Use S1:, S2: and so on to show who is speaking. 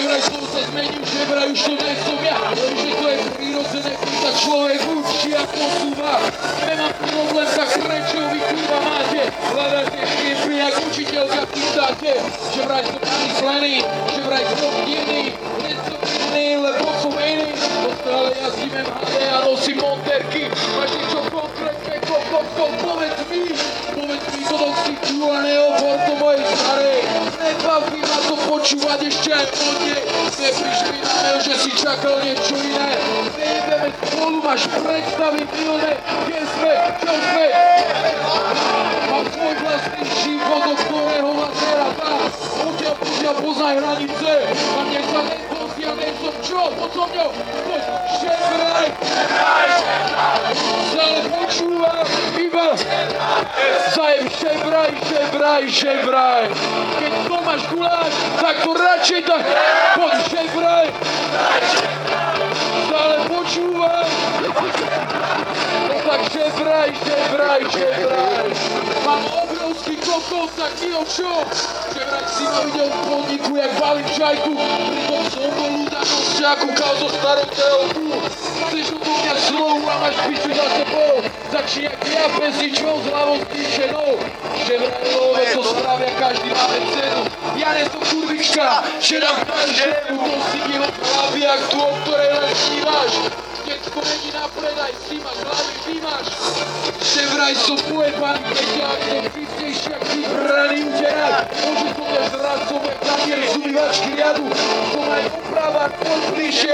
S1: vraj som sa zmenil, že vraj už to nie som ja. Že to je prirodzené, keď sa človek učí a posúva. Nemám problém, tak prečo vy kurva máte? Hľadáte šliepy, jak učiteľka pýtate. Že vraj som vymyslený, že vraj som divný. Nie som iný, lebo som iný. To stále jazdíme MHD a nosím monterky. Máš niečo konkrétne, povedz mi. Povedz mi, to si čula, nehovor to mojej starej. Nebaví ma to počúvať ešte aj od nej. Neprišli na mail, že si čakal niečo iné. Nejdeme spolu, máš predstavy milné. Kde sme, čo sme? Mám svoj vlastný život, do ktorého ma teraz dá. Poďa, poznaj hranice. A mne sa nepozí, ja nie som čo? Poď so mňou, poď, šebraj. Stále počúvam, iba zajem šebraj. Keď to máš guláš, tak to radšej tak, poď šebraj. Stále počúvam. No tak šebraj. Mám obrovský kokos, tak ty o čo? Šebraj si ma videl v podniku, jak balím čajku. Pritom som bol ľuda nosťaku, kal zo starou telku. Chceš odo mňa slovu a máš piču za sebou. Začni jak ja pesničkou s hlavou stýčenou. Šebraj love, to spravia, každý máme cenu. Ja nie som kurvička, že dám každému. To si jeho hlavy, jak tu, o ktorej len snívaš. Detko není na predaj, si máš hlavy, vymáš. Šebraj som pojebaný, peťák, som čistejší, jak vybraný uterák. Môžu to mňa zracom, jak zamier z umývačky riadu. Som aj opravár, poď bližšie.